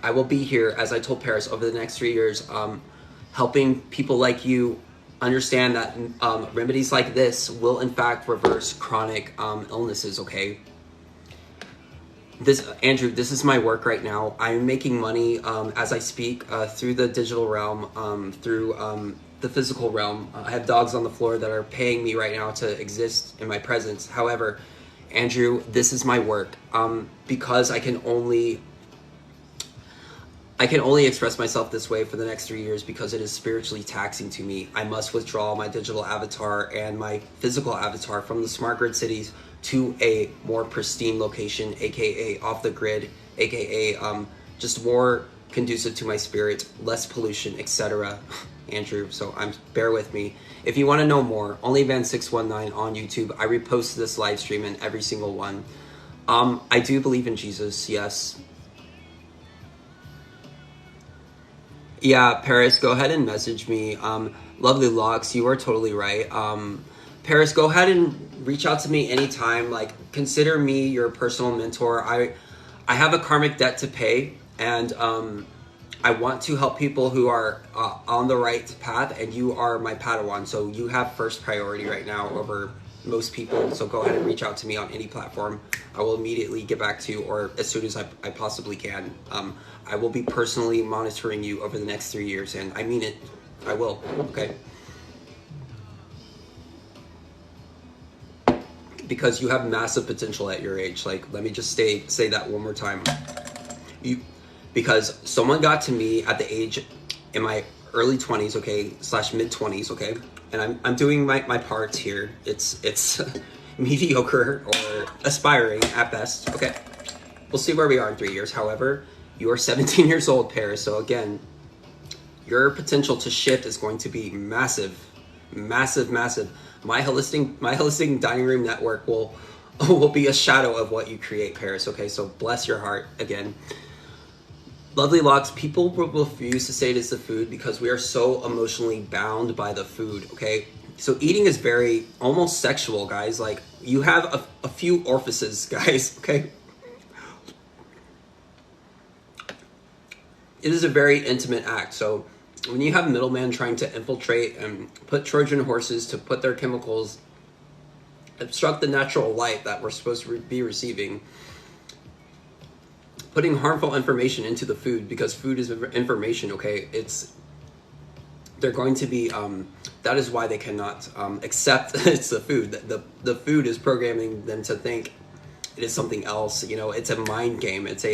I will be here, as I told Paris, over the next 3 years, helping people like you understand that remedies like this will in fact reverse chronic illnesses. Okay, Andrew, this is my work right now. I'm making money as I speak through the digital realm, through the physical realm. I have dogs on the floor that are paying me right now to exist in my presence. However, Andrew, this is my work because I can only express myself this way for the next 3 years because it is spiritually taxing to me. I must withdraw my digital avatar and my physical avatar from the smart grid cities to a more pristine location, aka off the grid, aka just more conducive to my spirit, less pollution, etc. Andrew, so bear with me. If you want to know more, OnlyVan619 on YouTube. I repost this live stream in every single one. I do believe in Jesus, yes. Yeah, Paris, go ahead and message me. Lovely Locks, you are totally right. Paris, go ahead and reach out to me anytime. Like, consider me your personal mentor. I have a karmic debt to pay, and I want to help people who are on the right path, and you are my Padawan. So you have first priority right now over most people. So go ahead and reach out to me on any platform. I will immediately get back to you, or as soon as I possibly can. I will be personally monitoring you over the next 3 years, and I mean it. I will, okay? Because you have massive potential at your age. Like, let me just say that one more time. Because someone got to me at the age in my early 20s, okay, / mid 20s, okay? And I'm doing my parts here. It's mediocre or aspiring at best, okay? We'll see where we are in 3 years. However, you are 17 years old, Paris. So again, your potential to shift is going to be massive, massive, massive. My holistic dining room network will be a shadow of what you create, Paris. Okay, so bless your heart again. Lovely Locks, people will refuse to say it is the food because we are so emotionally bound by the food, okay? So eating is very almost sexual, guys. Like, you have a few orifices, guys, okay? It is a very intimate act. So when you have middlemen trying to infiltrate and put Trojan horses to put their chemicals, obstruct the natural light that we're supposed to be receiving, putting harmful information into the food, because food is information, okay? They're going to be, that is why they cannot accept it's the food. The food is programming them to think it is something else. You know, it's a mind game. It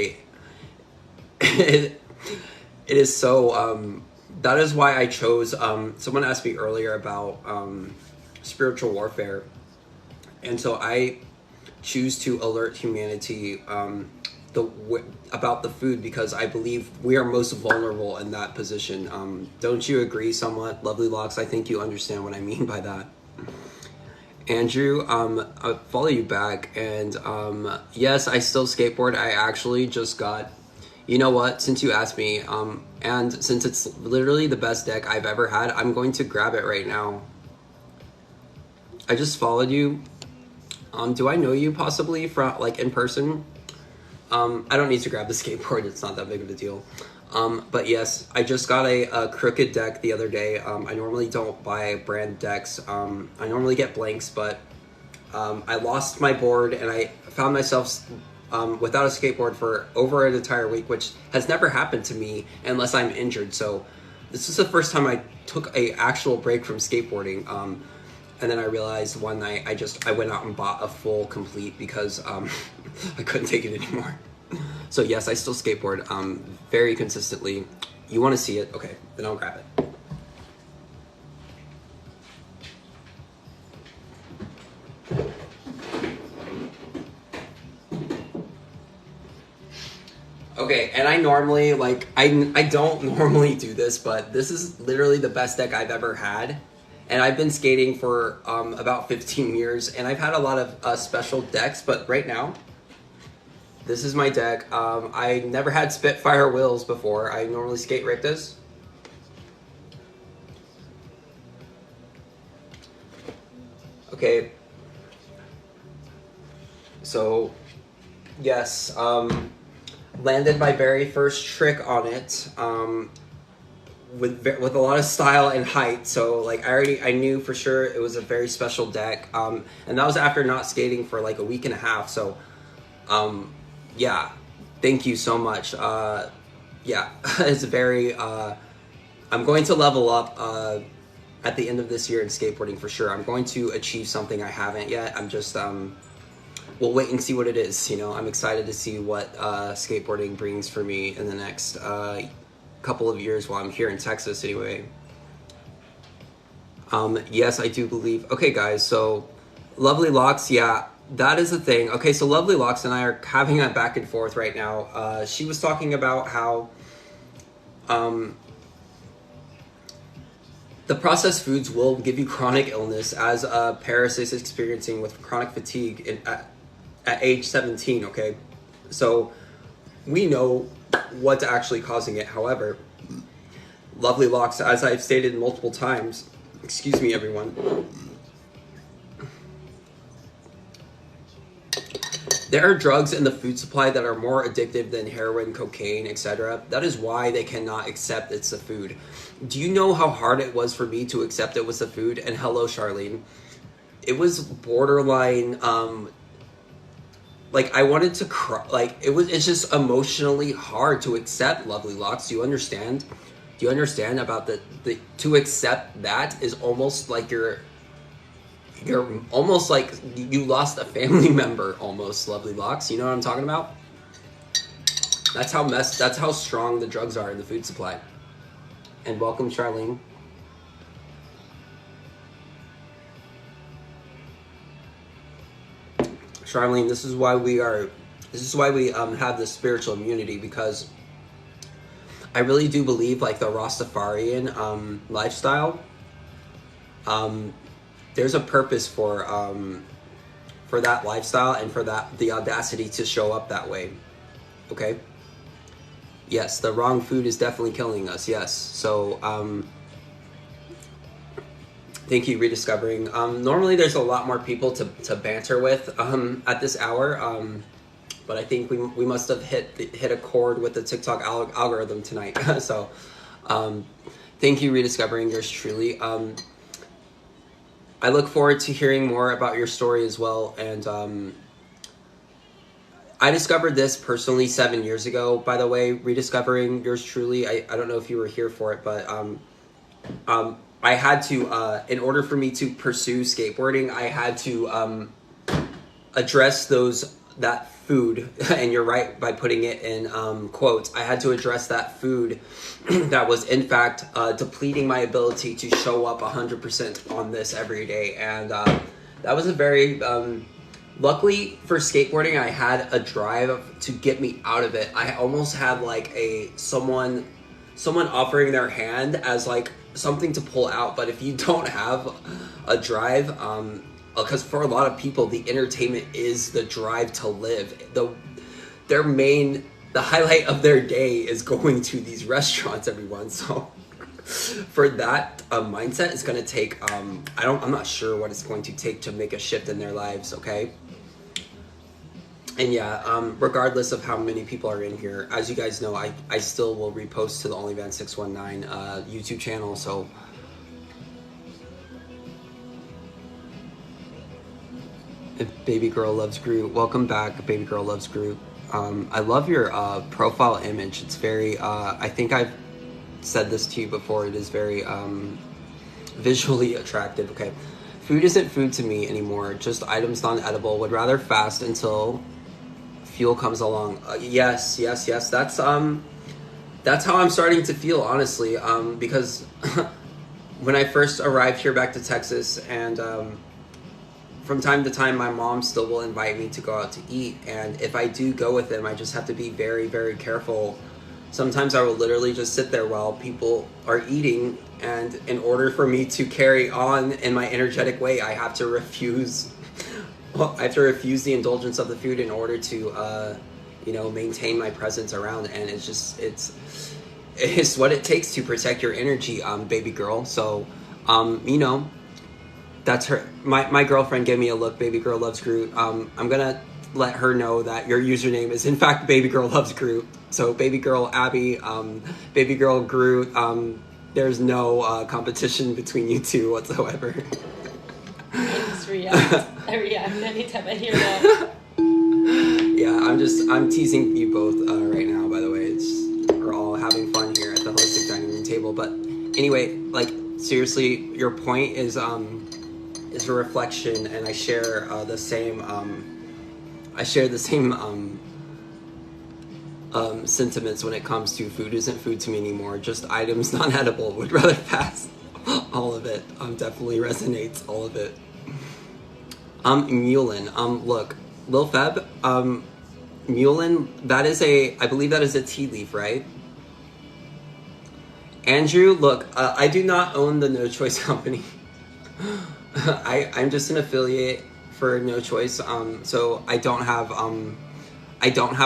is so, that is why I chose, someone asked me earlier about spiritual warfare. And so I choose to alert humanity about the food, because I believe we are most vulnerable in that position. Don't you agree somewhat, Lovely Locks? I think you understand what I mean by that. Andrew, I follow you back, and yes, I still skateboard. I actually just got, you know what, since you asked me, and since it's literally the best deck I've ever had, I'm going to grab it right now. I just followed you. Do I know you possibly from, like, in person? I don't need to grab the skateboard, it's not that big of a deal. But yes, I just got a crooked deck the other day. I normally don't buy brand decks. I normally get blanks, but I lost my board and I found myself without a skateboard for over an entire week, which has never happened to me unless I'm injured. So this is the first time I took a actual break from skateboarding. And then I realized one night I went out and bought a full complete because I couldn't take it anymore. So yes, I still skateboard very consistently. You want to see it? Okay, then I'll grab it. Okay, and I normally, like, I don't normally do this, but this is literally the best deck I've ever had. And I've been skating for about 15 years, and I've had a lot of special decks, but right now, this is my deck. I never had Spitfire wheels before. I normally skate rectas. Okay. So, yes, landed my very first trick on it. With a lot of style and height, so like I knew for sure it was a very special deck, and that was after not skating for like a week and a half. So, yeah, thank you so much. Yeah, it's very. I'm going to level up at the end of this year in skateboarding for sure. I'm going to achieve something I haven't yet. I'm just we'll wait and see what it is. You know, I'm excited to see what skateboarding brings for me in the next couple of years while I'm here in Texas anyway. Yes, I do believe. Okay, guys, so Lovely Locks, yeah, that is a thing. Okay, so Lovely Locks and I are having a back and forth right now. She was talking about how the processed foods will give you chronic illness, as Paris is experiencing with chronic fatigue at age 17, okay? So we know what's actually causing it. However, Lovely Locks, as I've stated multiple times, excuse me everyone, there are drugs in the food supply that are more addictive than heroin, cocaine, etc. That is why they cannot accept it's a food. Do you know how hard it was for me to accept it was a food? And hello, Charlene. It was borderline, like I wanted to cry. Like it's just emotionally hard to accept Lovely Locks. Do you understand? Do you understand about the to accept that is almost like you're almost like you lost a family member almost, Lovely Locks. You know what I'm talking about? That's how strong the drugs are in the food supply. And welcome, Charlene. Charlene, this is why we have this spiritual immunity, because I really do believe like the Rastafarian lifestyle, there's a purpose for that lifestyle and for the audacity to show up that way. Okay? Yes, the wrong food is definitely killing us. Yes. So thank you, Rediscovering. Normally there's a lot more people to banter with at this hour, but I think we must have hit a chord with the TikTok algorithm tonight. So thank you, Rediscovering yours truly. I look forward to hearing more about your story as well. And I discovered this personally 7 years ago, by the way, Rediscovering yours truly. I don't know if you were here for it, but I had to, in order for me to pursue skateboarding, I had to address that food, and you're right by putting it in quotes. I had to address that food that was in fact depleting my ability to show up 100% on this every day. And that was a very, luckily for skateboarding, I had a drive to get me out of it. I almost had like someone offering their hand as like something to pull out. But if you don't have a drive, because for a lot of people, the entertainment is the drive to live. The highlight of their day is going to these restaurants, everyone. So for that mindset, it's going to take, I'm not sure what it's going to take to make a shift in their lives, okay? And yeah, regardless of how many people are in here, as you guys know, I still will repost to the OnlyVan619 YouTube channel, so if Baby Girl Loves Groot, welcome back, Baby Girl Loves Groot. I love your profile image. It's very, I think I've said this to you before, it is very visually attractive. Okay, Food isn't food to me anymore, just items non-edible. Would rather fast until fuel comes along. Yes. That's how I'm starting to feel, honestly. Because when I first arrived here back to Texas, and from time to time, my mom still will invite me to go out to eat. And if I do go with them, I just have to be very, very careful. Sometimes I will literally just sit there while people are eating, and in order for me to carry on in my energetic way, I have to refuse. Well, I have to refuse the indulgence of the food in order to, maintain my presence around. And it's what it takes to protect your energy, baby girl. So, that's her. My girlfriend gave me a look. Baby girl loves Groot. I'm gonna let her know that your username is in fact baby girl loves Groot. So baby girl Abby, baby girl Groot. There's no competition between you two whatsoever. I just react. I react anytime I hear that. Yeah, I'm teasing you both right now. By the way, we're all having fun here at the holistic dining room table. But anyway, like seriously, your point is a reflection, and I share the same. I share the same sentiments when it comes to food isn't food to me anymore. Just items non-edible. Would rather pass. All of it. Definitely resonates. All of it. Mullein. Look, Lil Feb. Mullein. I believe that is a tea leaf, right? Andrew, look. I do not own the No Choice company. I'm just an affiliate for No Choice. So I don't have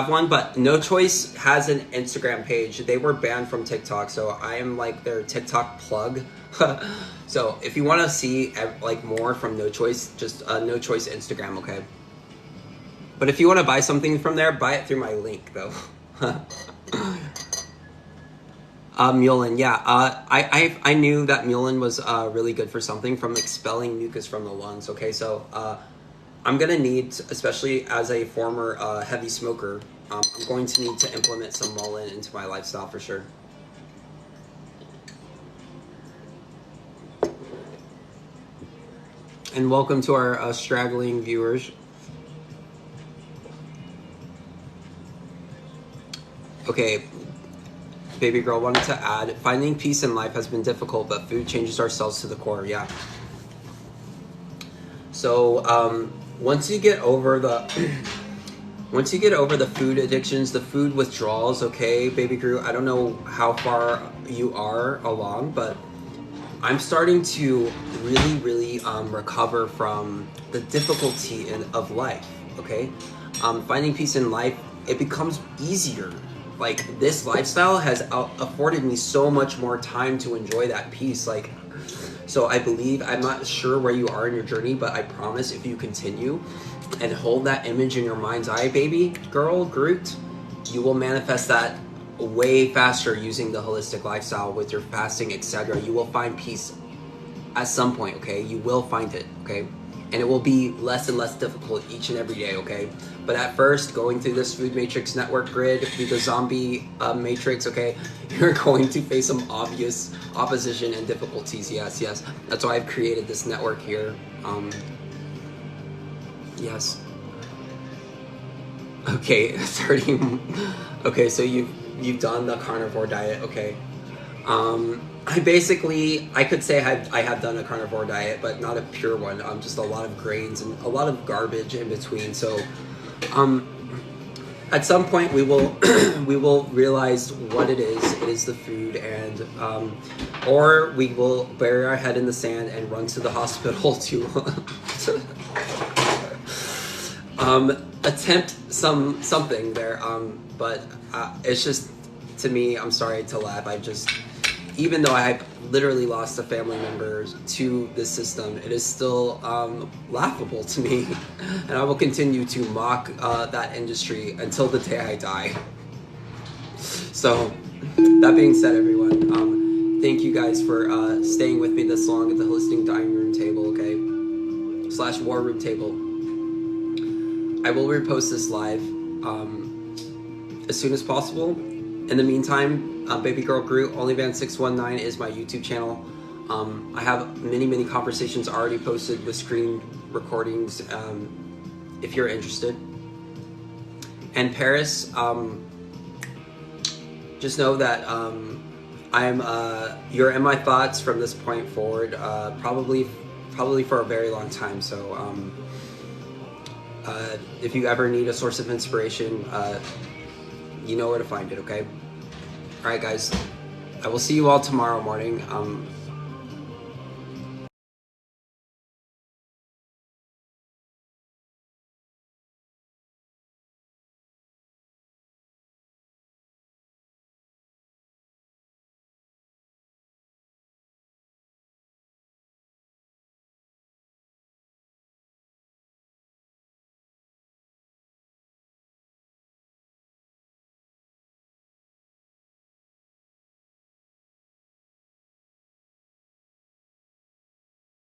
one, but No Choice has an Instagram page. They were banned from TikTok, so I am like their TikTok plug. So if you want to see like more from No Choice, just No Choice Instagram, okay? But if you want to buy something from there, buy it through my link though. Mullein, yeah. I knew that mullein was really good for something, from expelling mucus from the lungs. Okay, so I'm gonna need, especially as a former heavy smoker, I'm going to need to implement some mullein into my lifestyle for sure. And welcome to our straggling viewers. Okay, baby girl wanted to add, finding peace in life has been difficult, but food changes ourselves to the core. Yeah. So once you get over the food addictions, the food withdrawals, okay, baby Groot, I don't know how far you are along, but I'm starting to really recover from the difficulty of life, okay? Finding peace in life, it becomes easier. Like, this lifestyle has afforded me so much more time to enjoy that peace. Like, so I believe, I'm not sure where you are in your journey, but I promise if you continue and hold that image in your mind's eye, baby girl Groot, you will manifest that way faster using the holistic lifestyle with your fasting, etc. You will find peace at some point, okay? You will find it, okay? And it will be less and less difficult each and every day, okay? But at first, going through this food matrix network grid, through the zombie matrix, okay, you're going to face some obvious opposition and difficulties. Yes. That's why I've created this network here. Yes. Okay, 30. Okay, so you've done the carnivore diet. Okay. I could say I have done a carnivore diet, but not a pure one. Just a lot of grains and a lot of garbage in between. So, at some point we will we will realize what it is. It is the food, and or we will bury our head in the sand and run to the hospital to attempt something there. But it's just, to me, I'm sorry to laugh. Even though I have literally lost a family member to this system, it is still laughable to me. And I will continue to mock that industry until the day I die. So, that being said, everyone, thank you guys for staying with me this long at the Holistic Dining Room table, okay? / Warroom table. I will repost this live as soon as possible. In the meantime, Baby Girl Groot, OnlyFans619 is my YouTube channel. I have many conversations already posted with screen recordings if you're interested. And Paris, just know that you're in my thoughts from this point forward, probably for a very long time. So if you ever need a source of inspiration, you know where to find it, okay? All right, guys, I will see you all tomorrow morning.